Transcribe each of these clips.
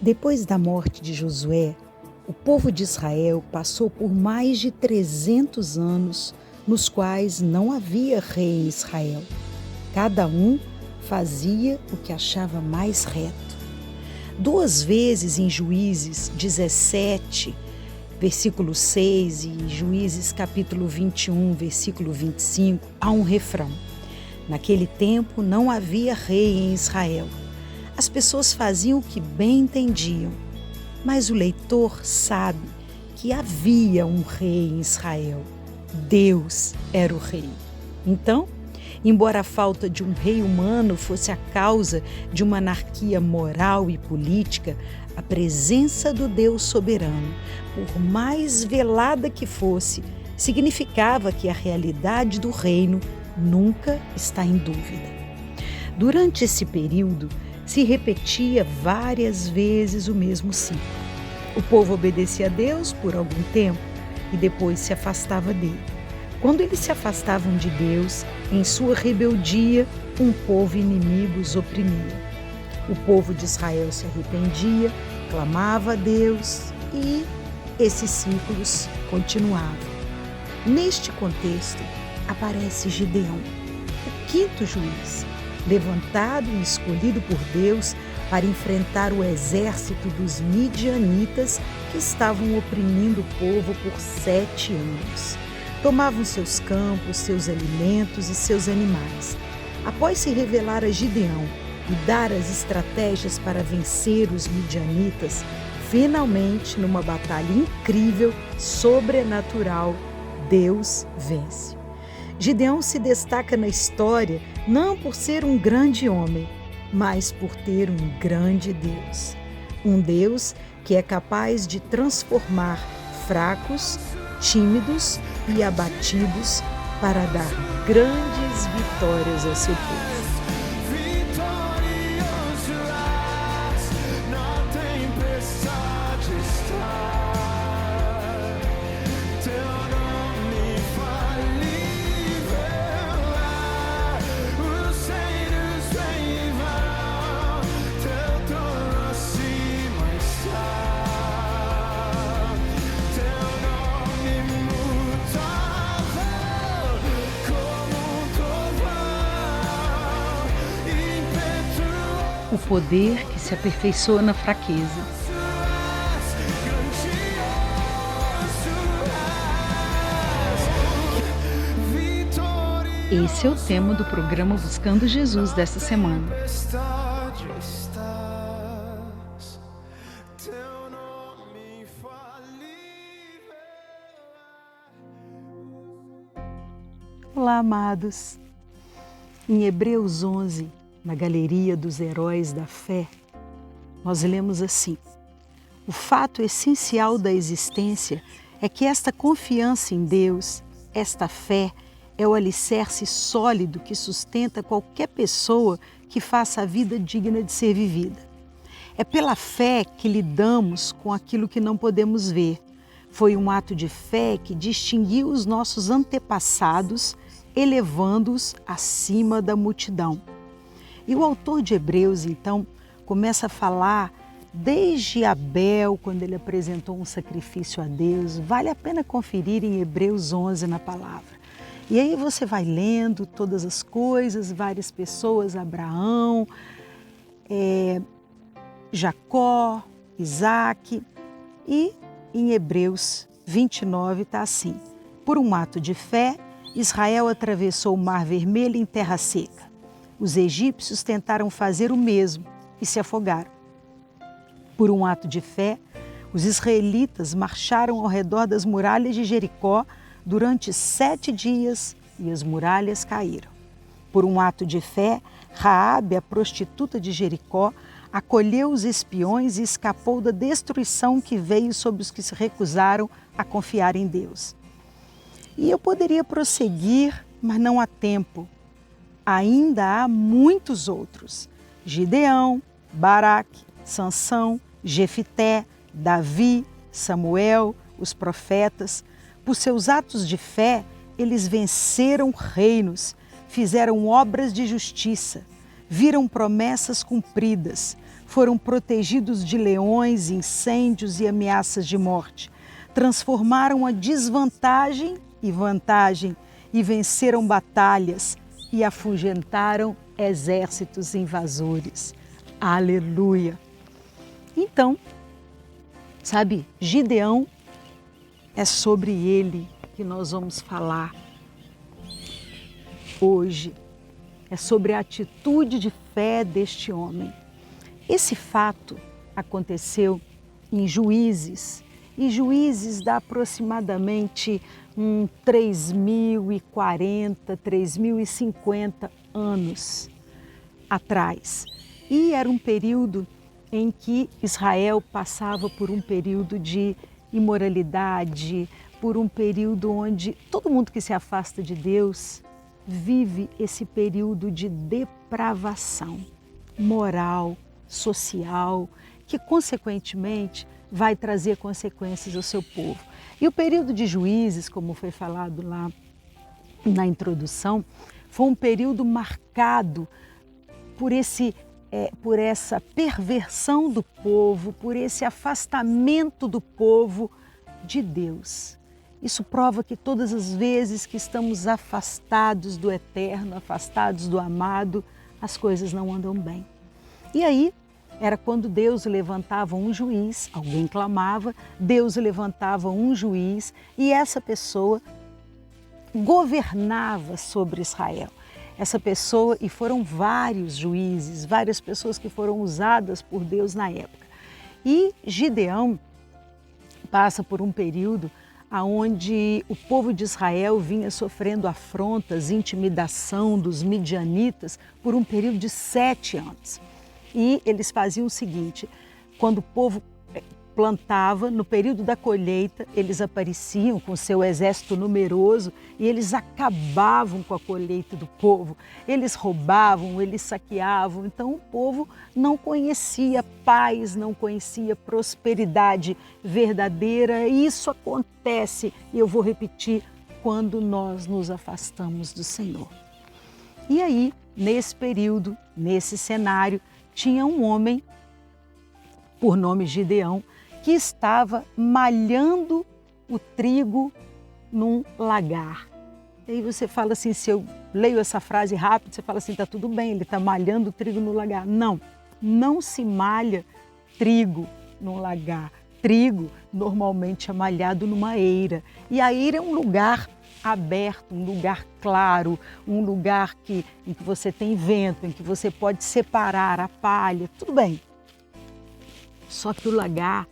Depois da morte de Josué, o povo de Israel passou por mais de 300 anos nos quais não havia rei em Israel. Cada um fazia o que achava mais reto. 2 vezes em Juízes 17, versículo 6 e Juízes capítulo 21, versículo 25, há um refrão. Naquele tempo não havia rei em Israel. As pessoas faziam o que bem entendiam, mas o leitor sabe que havia um rei em Israel. Deus era o rei. Então, embora a falta de um rei humano fosse a causa de uma anarquia moral e política, a presença do Deus soberano, por mais velada que fosse, significava que a realidade do reino nunca está em dúvida. Durante esse período, se repetia várias vezes o mesmo ciclo. O povo obedecia a Deus por algum tempo e depois se afastava dele. Quando eles se afastavam de Deus, em sua rebeldia, um povo inimigo os oprimia. O povo de Israel se arrependia, clamava a Deus e esses ciclos continuavam. Neste contexto, aparece Gideão, o 5º juiz, levantado e escolhido por Deus para enfrentar o exército dos midianitas que estavam oprimindo o povo por 7 anos. Tomavam seus campos, seus alimentos e seus animais. Após se revelar a Gideão e dar as estratégias para vencer os midianitas, finalmente, numa batalha incrível, sobrenatural, Deus vence. Gideão se destaca na história não por ser um grande homem, mas por ter um grande Deus. Um Deus que é capaz de transformar fracos, tímidos e abatidos para dar grandes vitórias ao seu povo. O poder que se aperfeiçoa na fraqueza. Esse é o tema do programa Buscando Jesus desta semana. Olá, amados. Em Hebreus 11, na galeria dos heróis da fé, nós lemos assim: o fato essencial da existência é que esta confiança em Deus, esta fé, é o alicerce sólido que sustenta qualquer pessoa que faça a vida digna de ser vivida. É pela fé que lidamos com aquilo que não podemos ver. Foi um ato de fé que distinguiu os nossos antepassados, elevando-os acima da multidão. E o autor de Hebreus, então, começa a falar desde Abel, quando ele apresentou um sacrifício a Deus. Vale a pena conferir em Hebreus 11 na palavra. E aí você vai lendo todas as coisas, várias pessoas, Abraão, Jacó, Isaac. E em Hebreus 29 está assim: por um ato de fé, Israel atravessou o Mar Vermelho em terra seca. Os egípcios tentaram fazer o mesmo e se afogaram. Por um ato de fé, os israelitas marcharam ao redor das muralhas de Jericó durante 7 dias e as muralhas caíram. Por um ato de fé, Raabe, a prostituta de Jericó, acolheu os espiões e escapou da destruição que veio sobre os que se recusaram a confiar em Deus. E eu poderia prosseguir, mas não há tempo. Ainda há muitos outros: Gideão, Baraque, Sansão, Jefité, Davi, Samuel, os profetas. Por seus atos de fé, eles venceram reinos, fizeram obras de justiça, viram promessas cumpridas, foram protegidos de leões, incêndios e ameaças de morte. Transformaram a desvantagem em vantagem e venceram batalhas e afugentaram exércitos invasores. Aleluia! Então, sabe, Gideão, é sobre ele que nós vamos falar hoje. É sobre a atitude de fé deste homem. Esse fato aconteceu em Juízes, e Juízes dá aproximadamente 3.040, 3.050 anos atrás. E era um período em que Israel passava por um período de imoralidade, por um período onde todo mundo que se afasta de Deus vive esse período de depravação moral, social, que consequentemente vai trazer consequências ao seu povo. E o período de Juízes, como foi falado lá na introdução, foi um período marcado por essa perversão do povo, por esse afastamento do povo de Deus. Isso prova que todas as vezes que estamos afastados do eterno, afastados do amado, as coisas não andam bem. E aí, era quando Deus levantava um juiz, alguém clamava, Deus levantava um juiz e essa pessoa governava sobre Israel. Essa pessoa, e foram vários juízes, várias pessoas que foram usadas por Deus na época. E Gideão passa por um período onde o povo de Israel vinha sofrendo afrontas, intimidação dos midianitas por um período de 7 anos. E eles faziam o seguinte, quando o povo plantava, no período da colheita, eles apareciam com seu exército numeroso e eles acabavam com a colheita do povo. Eles roubavam, eles saqueavam, então o povo não conhecia paz, não conhecia prosperidade verdadeira. E isso acontece, e eu vou repetir, quando nós nos afastamos do Senhor. E aí, nesse período, nesse cenário, tinha um homem, por nome Gideão, que estava malhando o trigo num lagar. E aí você fala assim, se eu leio essa frase rápido, você fala assim, tá tudo bem, ele está malhando o trigo no lagar. Não, não se malha trigo num lagar. Trigo normalmente é malhado numa eira. E a eira é um lugar aberto, um lugar claro, um lugar em que você tem vento, em que você pode separar a palha, tudo bem. Só que o lagar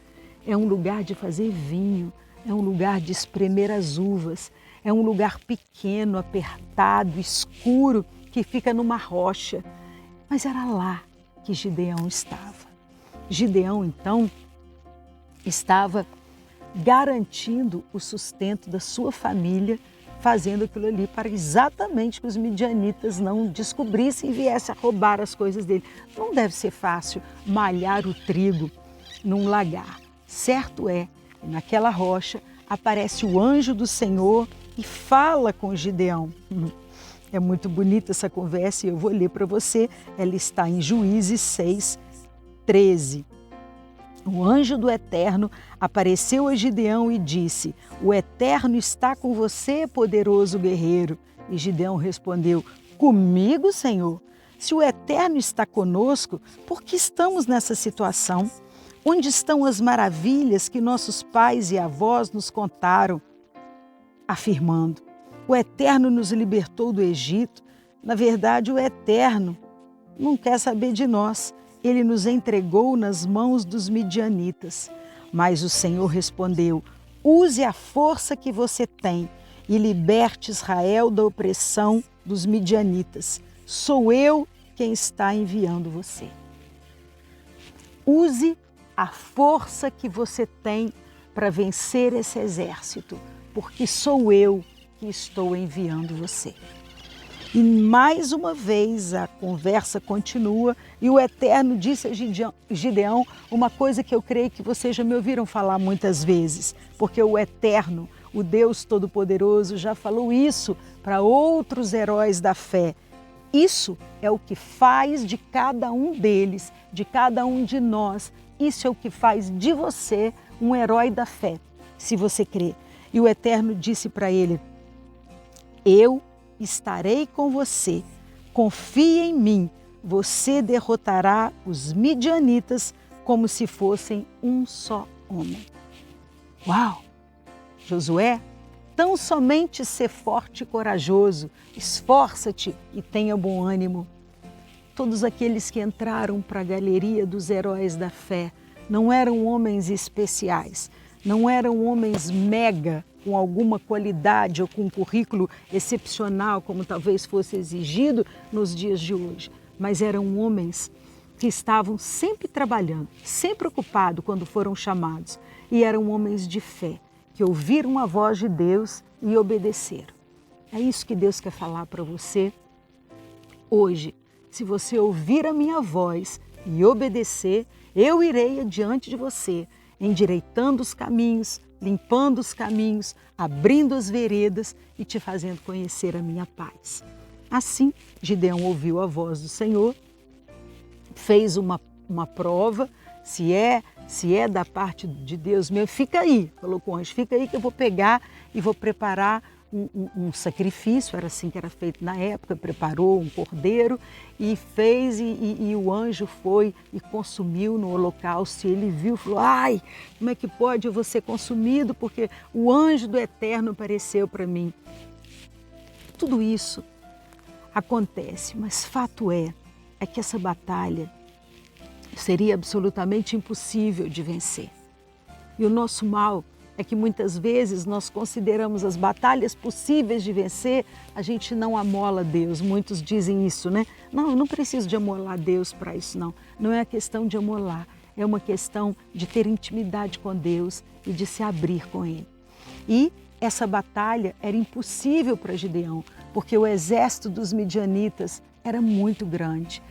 é um lugar de fazer vinho, é um lugar de espremer as uvas, é um lugar pequeno, apertado, escuro, que fica numa rocha. Mas era lá que Gideão estava. Gideão, então, estava garantindo o sustento da sua família, fazendo aquilo ali para exatamente que os midianitas não descobrissem e viessem a roubar as coisas dele. Não deve ser fácil malhar o trigo num lagar. Certo é, naquela rocha aparece o anjo do Senhor e fala com Gideão. É muito bonita essa conversa e eu vou ler para você. Ela está em Juízes 6:13. O anjo do Eterno apareceu a Gideão e disse: "O Eterno está com você, poderoso guerreiro." E Gideão respondeu: "Comigo, Senhor? Se o Eterno está conosco, por que estamos nessa situação? Onde estão as maravilhas que nossos pais e avós nos contaram?" Afirmando: "O Eterno nos libertou do Egito." Na verdade, o Eterno não quer saber de nós. Ele nos entregou nas mãos dos midianitas. Mas o Senhor respondeu: "Use a força que você tem e liberte Israel da opressão dos midianitas. Sou eu quem está enviando você." Use a força que você tem para vencer esse exército, porque sou eu que estou enviando você. E mais uma vez a conversa continua e o Eterno disse a Gideão uma coisa que eu creio que vocês já me ouviram falar muitas vezes, porque o Eterno, o Deus Todo-Poderoso, já falou isso para outros heróis da fé. Isso é o que faz de cada um deles, de cada um de nós. Isso é o que faz de você um herói da fé, se você crê. E o Eterno disse para ele: eu estarei com você, confie em mim, você derrotará os midianitas como se fossem um só homem. Uau! Josué, tão somente ser forte e corajoso, esforça-te e tenha bom ânimo. Todos aqueles que entraram para a galeria dos heróis da fé não eram homens especiais, não eram homens mega, com alguma qualidade ou com um currículo excepcional, como talvez fosse exigido nos dias de hoje, mas eram homens que estavam sempre trabalhando, sempre ocupados quando foram chamados, e eram homens de fé, que ouviram a voz de Deus e obedeceram. É isso que Deus quer falar para você hoje. Se você ouvir a minha voz e obedecer, eu irei adiante de você, endireitando os caminhos, limpando os caminhos, abrindo as veredas e te fazendo conhecer a minha paz. Assim, Gideão ouviu a voz do Senhor, fez uma prova, se é da parte de Deus mesmo, fica aí, falou com o anjo, fica aí que eu vou pegar e vou preparar um sacrifício, era assim que era feito na época, preparou um cordeiro e fez e o anjo foi e consumiu no holocausto. E ele viu e falou: ai, como é que pode eu vou ser consumido porque o anjo do Eterno apareceu para mim. Tudo isso acontece, mas fato é que essa batalha seria absolutamente impossível de vencer. E o nosso mal é que muitas vezes nós consideramos as batalhas possíveis de vencer, a gente não amola Deus. Muitos dizem isso, né? Não, eu não preciso de amolar Deus para isso, não. Não é a questão de amolar, é uma questão de ter intimidade com Deus e de se abrir com Ele. E essa batalha era impossível para Gideão, porque o exército dos midianitas era muito grande.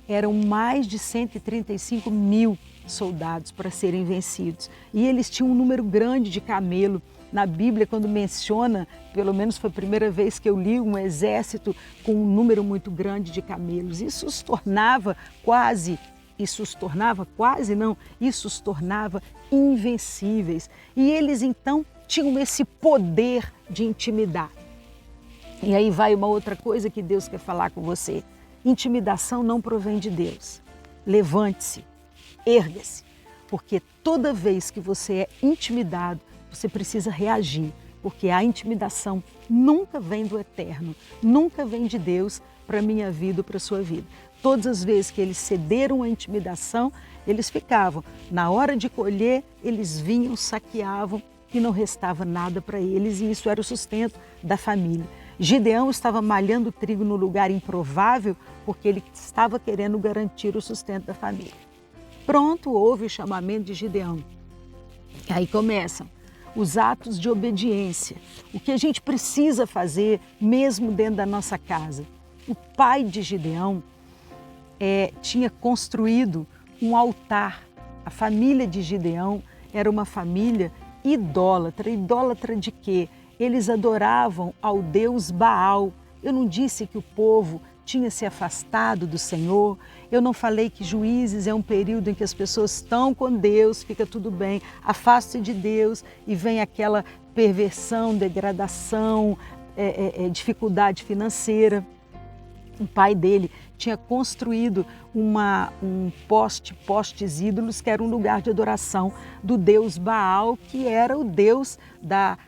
Eram mais de 135 mil soldados para serem vencidos. E eles tinham um número grande de camelo. Na Bíblia, quando menciona, pelo menos foi a primeira vez que eu li, um exército com um número muito grande de camelos. Isso os tornava invencíveis. E eles então tinham esse poder de intimidar. E aí vai uma outra coisa que Deus quer falar com você. Intimidação não provém de Deus. Levante-se, erga-se, porque toda vez que você é intimidado, você precisa reagir, porque a intimidação nunca vem do Eterno, nunca vem de Deus para a minha vida ou para a sua vida. Todas as vezes que eles cederam à intimidação, eles ficavam. Na hora de colher, eles vinham, saqueavam e não restava nada para eles, e isso era o sustento da família. Gideão estava malhando trigo no lugar improvável porque ele estava querendo garantir o sustento da família. Pronto, houve o chamamento de Gideão. Aí começam os atos de obediência, o que a gente precisa fazer mesmo dentro da nossa casa. O pai de Gideão tinha construído um altar. A família de Gideão era uma família idólatra. Idólatra de quê? Eles adoravam ao deus Baal. Eu não disse que o povo tinha se afastado do Senhor. Eu não falei que Juízes é um período em que as pessoas estão com Deus, fica tudo bem, afasta-se de Deus e vem aquela perversão, degradação, dificuldade financeira. O pai dele tinha construído postes ídolos, que era um lugar de adoração do deus Baal, que era o deus da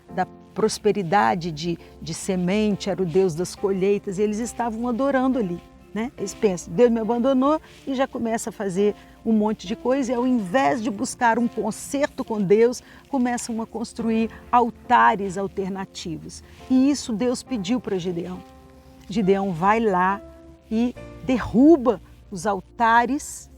prosperidade de semente, era o Deus das colheitas, e eles estavam adorando ali, né? Eles pensam, Deus me abandonou, e já começa a fazer um monte de coisa, e ao invés de buscar um conserto com Deus, começam a construir altares alternativos. E isso Deus pediu para Gideão. Gideão vai lá e derruba os altares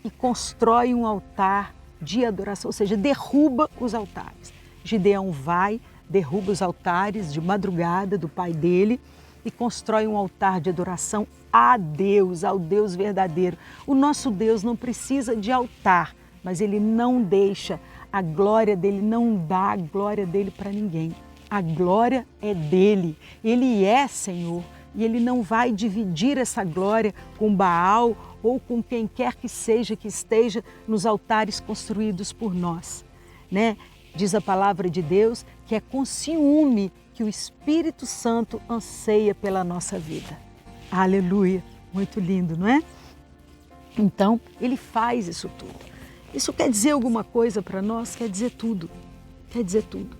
e constrói um altar de adoração, ou seja, derruba os altares. Gideão vai, derruba os altares de madrugada do pai dele e constrói um altar de adoração a Deus, ao Deus verdadeiro. O nosso Deus não precisa de altar, mas Ele não deixa a glória dele, não dá a glória dele para ninguém. A glória é dele, Ele é Senhor. e Ele não vai dividir essa glória com Baal ou com quem quer que seja que esteja nos altares construídos por nós, né? Diz a palavra de Deus que é com ciúme que o Espírito Santo anseia pela nossa vida. Aleluia! Muito lindo, não é? Então, Ele faz isso tudo. Isso quer dizer alguma coisa para nós? Quer dizer tudo. Quer dizer tudo.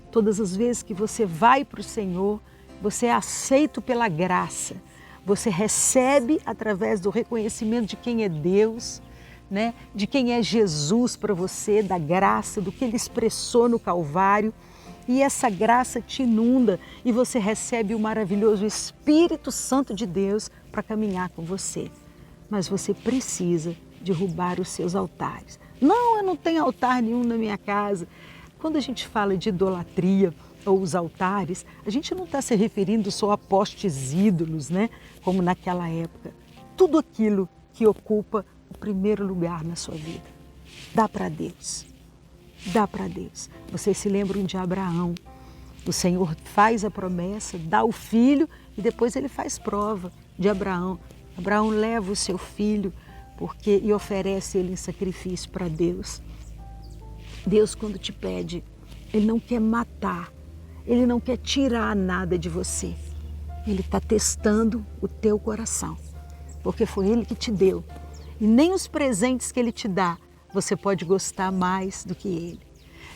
Todas as vezes que você vai para o Senhor, você é aceito pela graça. Você recebe através do reconhecimento de quem é Deus, né? De quem é Jesus para você, da graça, do que Ele expressou no Calvário. E essa graça te inunda e você recebe o maravilhoso Espírito Santo de Deus para caminhar com você. Mas você precisa derrubar os seus altares. Não, eu não tenho altar nenhum na minha casa. Quando a gente fala de idolatria ou os altares, a gente não está se referindo só a postes ídolos, né? Como naquela época. Tudo aquilo que ocupa o primeiro lugar na sua vida. Dá para Deus. Dá para Deus. Vocês se lembram de Abraão? O Senhor faz a promessa, dá o filho e depois Ele faz prova de Abraão. Abraão leva o seu filho e oferece ele em sacrifício para Deus. Deus, quando te pede, Ele não quer matar, Ele não quer tirar nada de você. Ele está testando o teu coração, porque foi Ele que te deu. E nem os presentes que Ele te dá, você pode gostar mais do que Ele.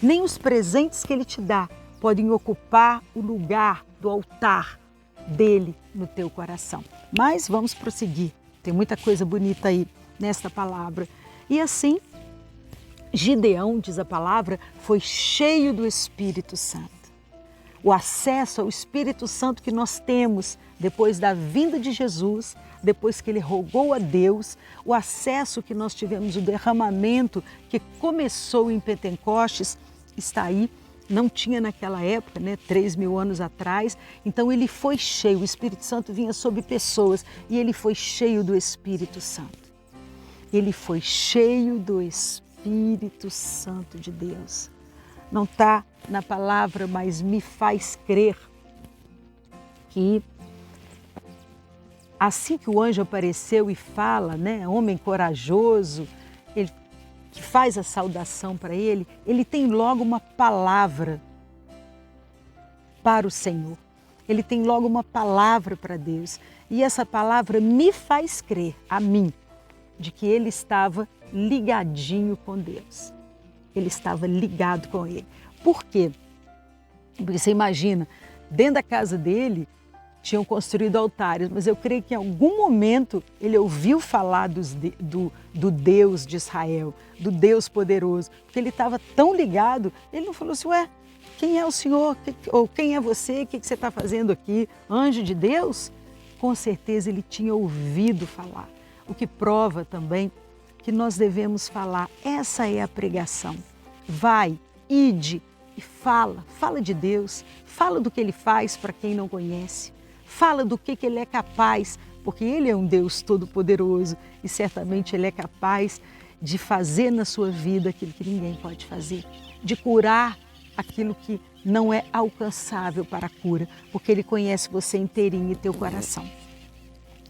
Nem os presentes que Ele te dá podem ocupar o lugar do altar dele no teu coração. Mas vamos prosseguir. Tem muita coisa bonita aí nesta palavra. E assim, Gideão, diz a palavra, foi cheio do Espírito Santo. O acesso ao Espírito Santo que nós temos depois da vinda de Jesus, depois que Ele rogou a Deus, o acesso que nós tivemos, o derramamento que começou em Pentecostes, está aí. Não tinha naquela época, né, 3.000 anos atrás. Então Ele foi cheio, o Espírito Santo vinha sobre pessoas e Ele foi cheio do Espírito Santo. Ele foi cheio do Espírito Santo de Deus. Não está na palavra, mas me faz crer que assim que o anjo apareceu e fala, né, homem corajoso, ele que faz a saudação para ele, ele tem logo uma palavra para o Senhor. Ele tem logo uma palavra para Deus. E essa palavra me faz crer, a mim, de que ele estava ligadinho com Deus. Ele estava ligado com Ele. Por quê? Porque você imagina, dentro da casa dele, tinham construído altares, mas eu creio que em algum momento ele ouviu falar do Deus de Israel, do Deus poderoso, porque ele estava tão ligado, ele não falou assim, ué, quem é o Senhor? Ou quem é você? O que você está fazendo aqui? Anjo de Deus? Com certeza ele tinha ouvido falar, o que prova também que nós devemos falar. Essa é a pregação. Vai, ide e fala de Deus, fala do que Ele faz para quem não conhece. Fala do que Ele é capaz, porque Ele é um Deus todo-poderoso e certamente Ele é capaz de fazer na sua vida aquilo que ninguém pode fazer, de curar aquilo que não é alcançável para a cura, porque Ele conhece você inteirinho e teu coração.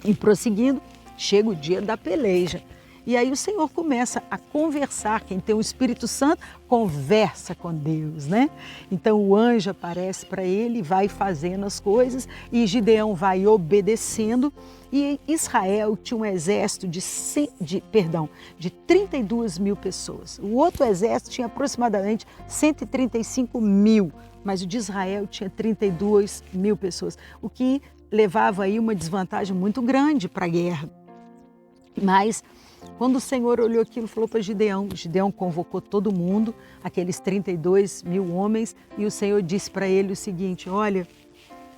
E prosseguindo, chega o dia da peleja. E aí o Senhor começa a conversar, quem tem o Espírito Santo conversa com Deus, né? Então o anjo aparece para ele, vai fazendo as coisas e Gideão vai obedecendo e Israel tinha um exército de 32.000 pessoas. O outro exército tinha aproximadamente 135.000, mas o de Israel tinha 32.000 pessoas, o que levava aí uma desvantagem muito grande para a guerra. Mas quando o Senhor olhou aquilo, falou para Gideão, Gideão convocou todo mundo, aqueles 32.000 homens, e o Senhor disse para ele o seguinte, olha,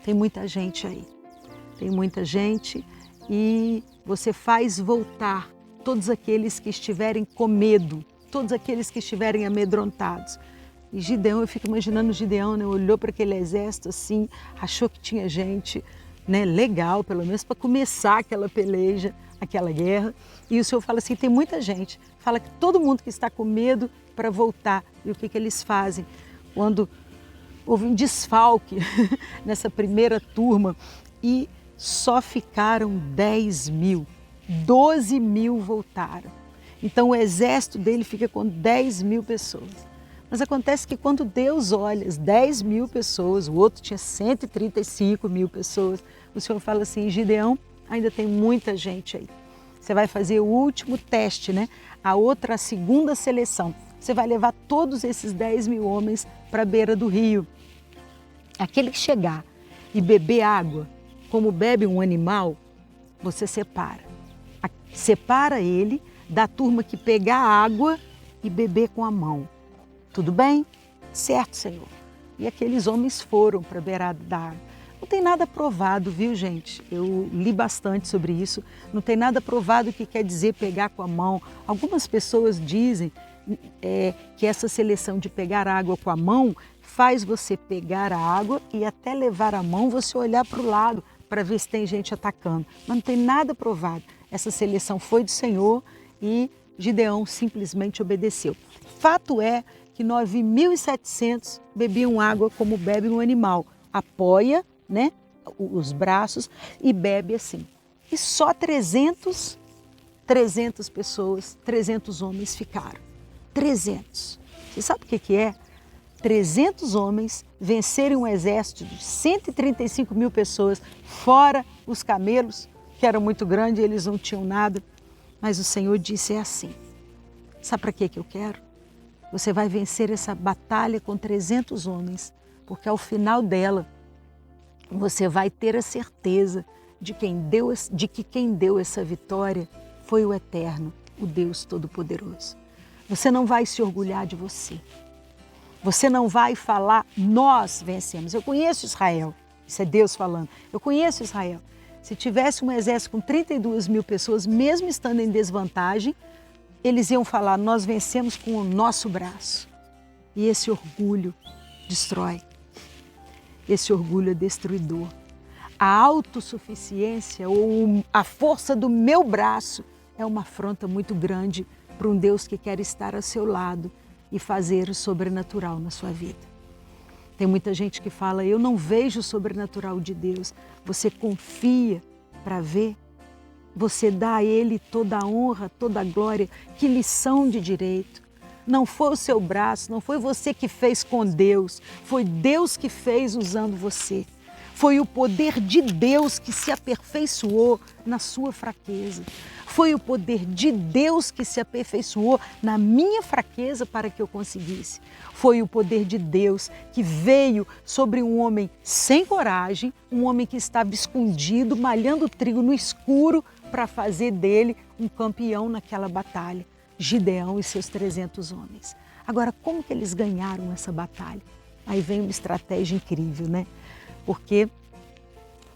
tem muita gente aí, tem muita gente e você faz voltar todos aqueles que estiverem com medo, todos aqueles que estiverem amedrontados. E Gideão, eu fico imaginando Gideão, né, olhou para aquele exército assim, achou que tinha gente, né, legal, pelo menos para começar aquela peleja, aquela guerra, e o Senhor fala assim, tem muita gente, fala que todo mundo que está com medo para voltar, e o que eles fazem? Quando houve um desfalque nessa primeira turma, e só ficaram 10.000. 12.000 voltaram. Então o exército dele fica com 10.000 pessoas. Mas acontece que quando Deus olha as 10.000 pessoas, o outro tinha 135.000 pessoas, o Senhor fala assim: Gideão, ainda tem muita gente aí. Você vai fazer o último teste, né? A segunda seleção. Você vai levar todos esses 10.000 homens para a beira do rio. Aquele que chegar e beber água, como bebe um animal, você separa. Separa ele da turma que pegar água e beber com a mão. Tudo bem? Certo, Senhor. E aqueles homens foram para a beirada da água. Não tem nada provado, viu, gente? Eu li bastante sobre isso. Não tem nada provado que quer dizer pegar com a mão. Algumas pessoas dizem que essa seleção de pegar água com a mão faz você pegar a água e até levar a mão, você olhar para o lado para ver se tem gente atacando. Mas não tem nada provado. Essa seleção foi do Senhor e Gideão simplesmente obedeceu. Fato é que 9.700 bebiam água como bebe um animal. Apoia, né, os braços e bebe assim. E só 300 pessoas, 300 homens ficaram. 300. Você sabe o que é? 300 homens vencerem um exército de 135.000 pessoas, fora os camelos, que eram muito grandes, eles não tinham nada. Mas o Senhor disse: é assim. Sabe para que eu quero? Você vai vencer essa batalha com 300 homens, porque ao final dela, você vai ter a certeza de que quem deu essa vitória foi o Eterno, o Deus Todo-Poderoso. Você não vai se orgulhar de você. Você não vai falar: nós vencemos. Eu conheço Israel. Isso é Deus falando. Eu conheço Israel. Se tivesse um exército com 32.000 pessoas, mesmo estando em desvantagem, eles iam falar: nós vencemos com o nosso braço. E esse orgulho destrói. Esse orgulho é destruidor. A autossuficiência ou a força do meu braço é uma afronta muito grande para um Deus que quer estar ao seu lado e fazer o sobrenatural na sua vida. Tem muita gente que fala: eu não vejo o sobrenatural de Deus. Você confia para ver? Você dá a Ele toda a honra, toda a glória. Que lição de direito! Não foi o seu braço, não foi você que fez com Deus. Foi Deus que fez usando você. Foi o poder de Deus que se aperfeiçoou na sua fraqueza. Foi o poder de Deus que se aperfeiçoou na minha fraqueza para que eu conseguisse. Foi o poder de Deus que veio sobre um homem sem coragem, um homem que estava escondido, malhando trigo no escuro, para fazer dele um campeão naquela batalha. Gideão e seus 300 homens. Agora, como que eles ganharam essa batalha? Aí vem uma estratégia incrível, né? Porque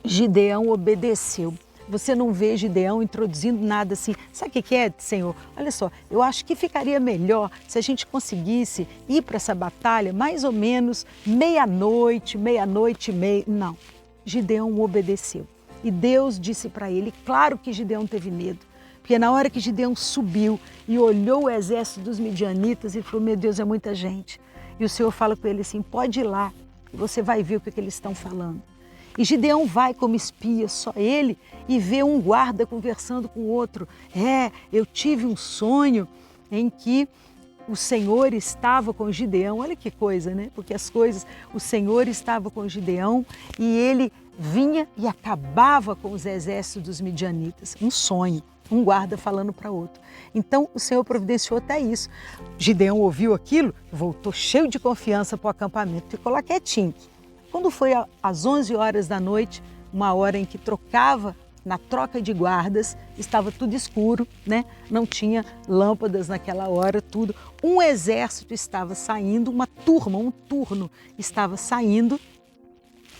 Gideão obedeceu. Você não vê Gideão introduzindo nada assim. Sabe o que é, Senhor? Olha só, eu acho que ficaria melhor se a gente conseguisse ir para essa batalha mais ou menos meia-noite e meia. Não, Gideão obedeceu. E Deus disse para ele, claro que Gideão teve medo, porque na hora que Gideão subiu e olhou o exército dos midianitas, ele falou: meu Deus, é muita gente. E o Senhor fala com ele assim: pode ir lá, você vai ver o que eles estão falando. E Gideão vai como espia, só ele, e vê um guarda conversando com o outro. Eu tive um sonho em que o Senhor estava com Gideão. Olha que coisa, né? Porque o Senhor estava com Gideão e ele vinha e acabava com os exércitos dos midianitas. Um sonho, um guarda falando para outro. Então o Senhor providenciou até isso. Gideão ouviu aquilo, voltou cheio de confiança para o acampamento, ficou lá quietinho. Quando foi às 11 horas da noite, uma hora em que na troca de guardas, estava tudo escuro, né? Não tinha lâmpadas naquela hora, tudo. Um exército estava saindo, um turno estava saindo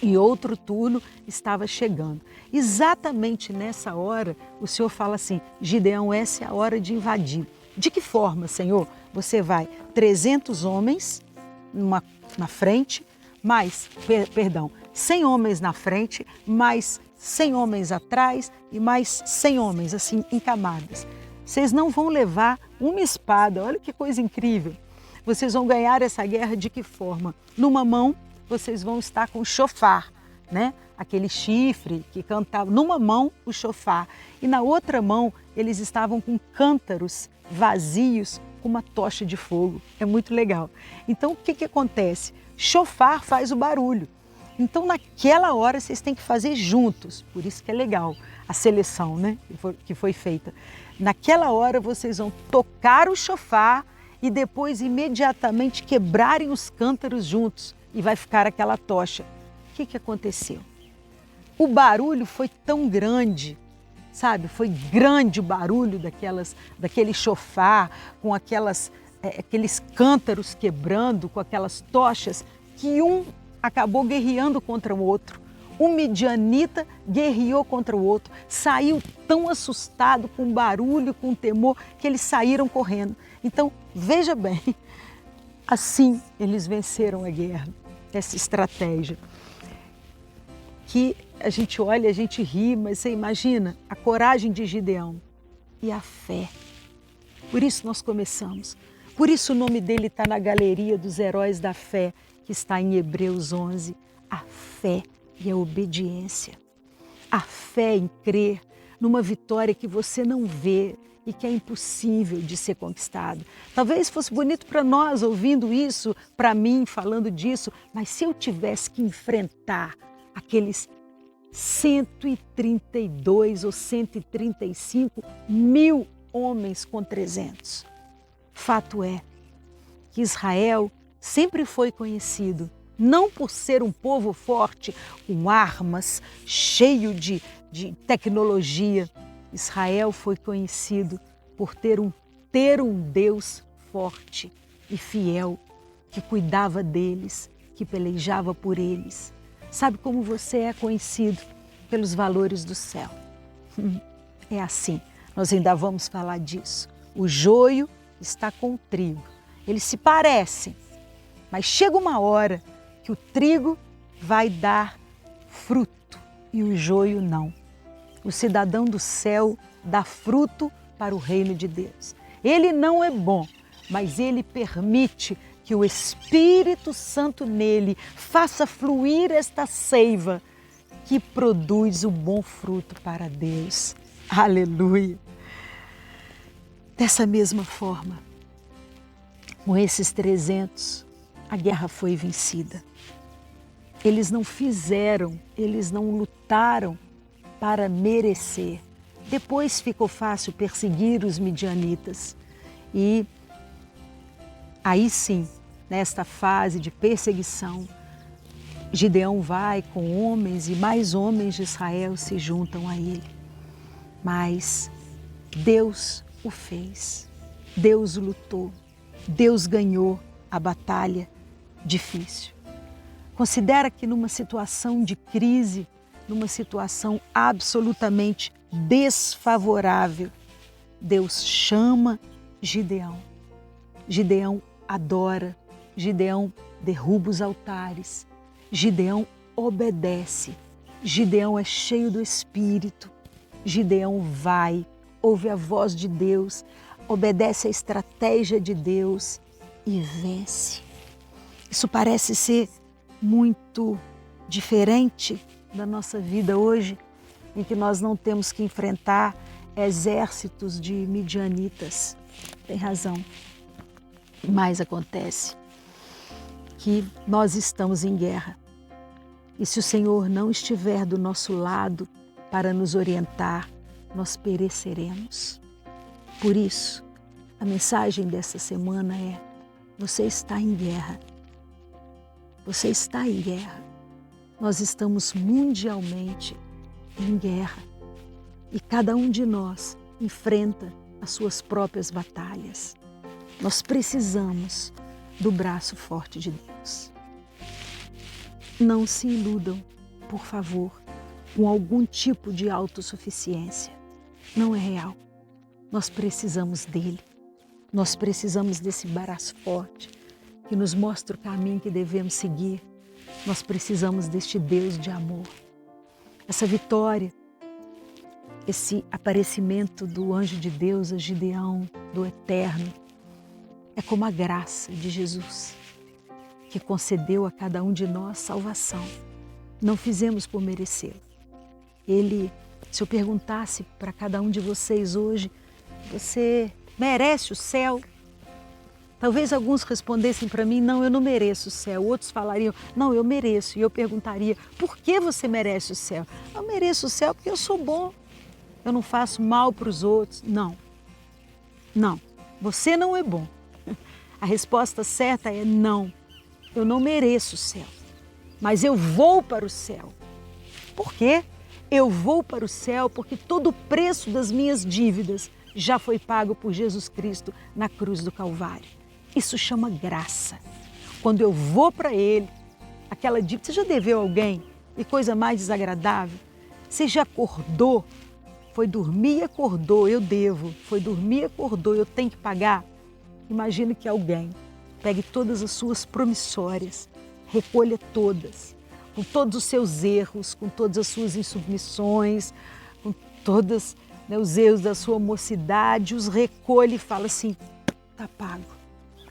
e outro turno estava chegando. Exatamente nessa hora, o Senhor fala assim: Gideão, essa é a hora de invadir. De que forma, Senhor? Você vai 300 homens na frente, 100 homens na frente, mais 100 homens atrás e mais 100 homens, assim, em camadas. Vocês não vão levar uma espada, olha que coisa incrível. Vocês vão ganhar essa guerra de que forma? Numa mão, vocês vão estar com chofar. né? Aquele chifre que cantava. Numa mão o chofar e na outra mão eles estavam com cântaros vazios com uma tocha de fogo. É muito legal. Então o que acontece? Chofar faz o barulho. Então naquela hora vocês têm que fazer juntos. Por isso que é legal a seleção, né? Que foi feita. Naquela hora vocês vão tocar o chofar e depois imediatamente quebrarem os cântaros juntos e vai ficar aquela tocha. O que aconteceu? O barulho foi tão grande, sabe? Foi grande o barulho daquele chofar, com aqueles cântaros quebrando, com aquelas tochas, que um acabou guerreando contra o outro. Um midianita guerreou contra o outro, saiu tão assustado com o barulho, com o temor, que eles saíram correndo. Então, veja bem, assim eles venceram a guerra, essa estratégia. Que a gente olha, a gente ri, mas você imagina a coragem de Gideão e a fé. Por isso nós começamos. Por isso o nome dele está na galeria dos heróis da fé, que está em Hebreus 11. A fé e a obediência. A fé em crer numa vitória que você não vê e que é impossível de ser conquistado. Talvez fosse bonito para nós ouvindo isso, para mim falando disso, mas se eu tivesse que enfrentar aqueles 132 ou 135 mil homens com 300. Fato é que Israel sempre foi conhecido não por ser um povo forte, com armas, cheio de tecnologia. Israel foi conhecido por ter um Deus forte e fiel, que cuidava deles, que pelejava por eles. Sabe como você é conhecido? Pelos valores do céu. É assim, nós ainda vamos falar disso. O joio está com o trigo. Eles se parecem, mas chega uma hora que o trigo vai dar fruto e o joio não. O cidadão do céu dá fruto para o reino de Deus. Ele não é bom, mas ele permite que o Espírito Santo nele faça fluir esta seiva que produz o bom fruto para Deus. Aleluia! Dessa mesma forma, com esses 300, a guerra foi vencida. Eles não fizeram, eles não lutaram para merecer. Depois ficou fácil perseguir os midianitas e aí sim, nesta fase de perseguição, Gideão vai com homens e mais homens de Israel se juntam a ele. Mas Deus o fez, Deus lutou, Deus ganhou a batalha difícil. Considera que numa situação de crise, numa situação absolutamente desfavorável, Deus chama Gideão. Gideão adora, Gideão derruba os altares, Gideão obedece, Gideão é cheio do Espírito, Gideão vai, ouve a voz de Deus, obedece a estratégia de Deus e vence. Isso parece ser muito diferente da nossa vida hoje, em que nós não temos que enfrentar exércitos de midianitas. Tem razão. Mas acontece que nós estamos em guerra. E se o Senhor não estiver do nosso lado para nos orientar, nós pereceremos. Por isso, a mensagem dessa semana é: você está em guerra. Você está em guerra. Nós estamos mundialmente em guerra. E cada um de nós enfrenta as suas próprias batalhas. Nós precisamos do braço forte de Deus. Não se iludam, por favor, com algum tipo de autossuficiência. Não é real. Nós precisamos dele. Nós precisamos desse braço forte que nos mostra o caminho que devemos seguir. Nós precisamos deste Deus de amor. Essa vitória, esse aparecimento do anjo de Deus a Gideão, do Eterno, é como a graça de Jesus, que concedeu a cada um de nós salvação. Não fizemos por merecê-lo. Se eu perguntasse para cada um de vocês hoje, você merece o céu? Talvez alguns respondessem para mim, não, eu não mereço o céu. Outros falariam, não, eu mereço. E eu perguntaria, por que você merece o céu? Eu mereço o céu porque eu sou bom. Eu não faço mal para os outros. Não, você não é bom. A resposta certa é não, eu não mereço o céu. Mas eu vou para o céu. Por quê? Eu vou para o céu porque todo o preço das minhas dívidas já foi pago por Jesus Cristo na cruz do Calvário. Isso chama graça. Quando eu vou para Ele, aquela dívida, você já deveu a alguém? E coisa mais desagradável, você já acordou, foi dormir e acordou, eu devo, foi dormir e acordou, eu tenho que pagar. Imagine que alguém pegue todas as suas promissórias, recolha todas, com todos os seus erros, com todas as suas insubmissões, com todos os erros da sua mocidade, os recolhe e fala assim, está pago.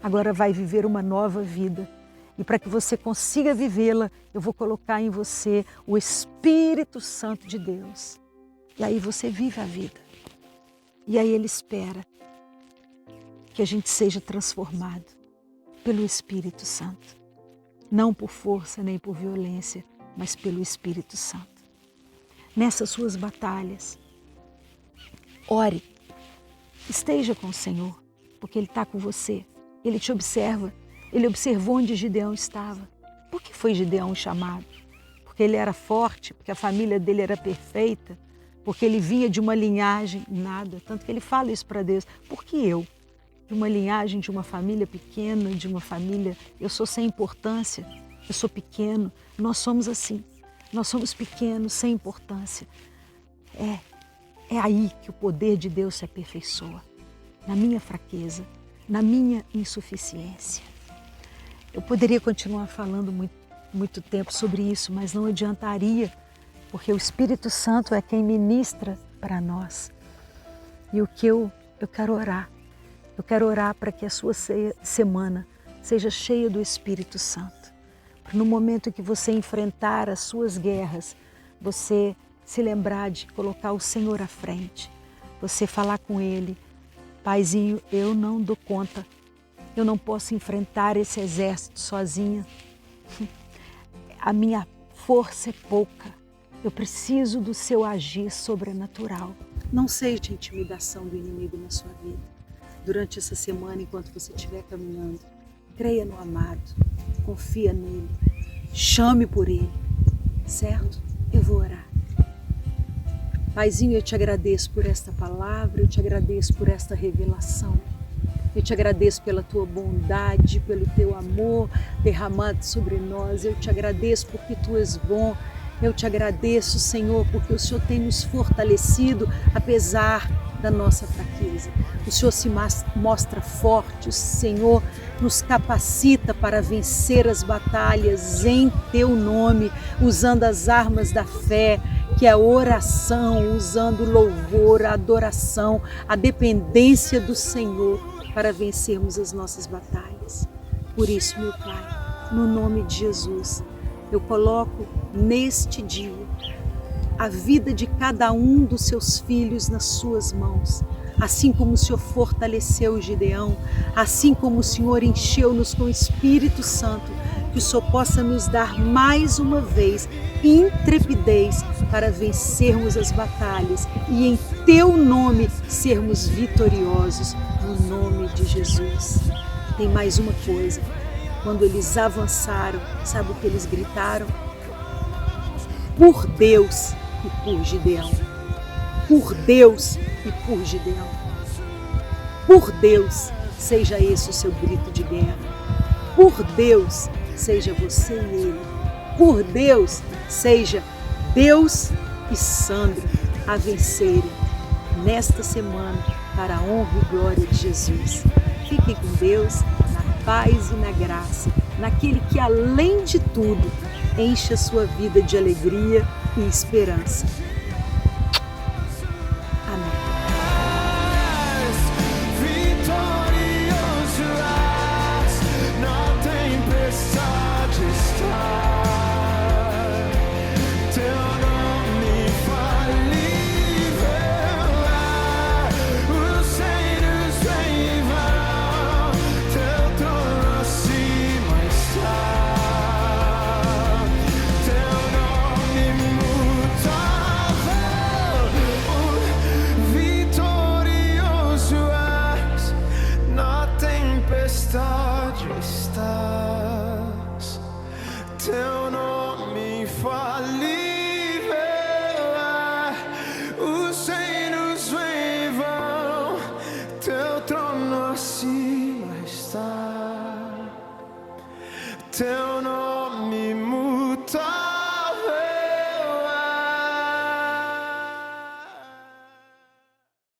Agora vai viver uma nova vida. E para que você consiga vivê-la, eu vou colocar em você o Espírito Santo de Deus. E aí você vive a vida. E aí Ele espera que a gente seja transformado pelo Espírito Santo. Não por força nem por violência, mas pelo Espírito Santo. Nessas suas batalhas, ore, esteja com o Senhor, porque Ele está com você. Ele te observa, Ele observou onde Gideão estava. Por que foi Gideão chamado? Porque ele era forte, porque a família dele era perfeita, porque ele vinha de uma linhagem, nada. Tanto que ele fala isso para Deus. Por que eu? De uma linhagem, de uma família pequena, de uma família, eu sou sem importância, eu sou pequeno. Nós somos assim, nós somos pequenos, sem importância. É aí que o poder de Deus se aperfeiçoa, na minha fraqueza, na minha insuficiência. Eu poderia continuar falando muito tempo sobre isso, mas não adiantaria, porque o Espírito Santo é quem ministra para nós. E o que eu quero orar? Eu quero orar para que a sua semana seja cheia do Espírito Santo. Para no momento que você enfrentar as suas guerras, você se lembrar de colocar o Senhor à frente. Você falar com Ele, Paizinho, eu não dou conta, eu não posso enfrentar esse exército sozinha. A minha força é pouca, eu preciso do seu agir sobrenatural. Não seja intimidação do inimigo na sua vida. Durante essa semana, enquanto você estiver caminhando, creia no amado, confia nele, chame por ele, certo? Eu vou orar. Paizinho, eu te agradeço por esta palavra, eu te agradeço por esta revelação. Eu te agradeço pela tua bondade, pelo teu amor derramado sobre nós. Eu te agradeço porque tu és bom. Eu te agradeço, Senhor, porque o Senhor tem nos fortalecido apesar da nossa fraqueza. O Senhor se mostra forte, o Senhor nos capacita para vencer as batalhas em teu nome, usando as armas da fé, que é a oração, usando o louvor, a adoração, a dependência do Senhor para vencermos as nossas batalhas. Por isso, meu Pai, no nome de Jesus, eu coloco neste dia a vida de cada um dos seus filhos nas suas mãos. Assim como o Senhor fortaleceu Gideão, assim como o Senhor encheu-nos com o Espírito Santo, que o Senhor possa nos dar mais uma vez intrepidez para vencermos as batalhas e em teu nome sermos vitoriosos, no nome de Jesus. Tem mais uma coisa, quando eles avançaram, sabe o que eles gritaram? Por Deus e por Gideão. Por Deus e por Gideão. Por Deus, seja esse o seu grito de guerra. Por Deus, seja você e ele. Por Deus, seja Deus e Sandra a vencerem nesta semana para a honra e glória de Jesus. Fiquem com Deus, na paz e na graça, naquele que além de tudo enche a sua vida de alegria e esperança. estás, teu nome infalível é. Os reinos vêm e vão, teu trono acima está, teu nome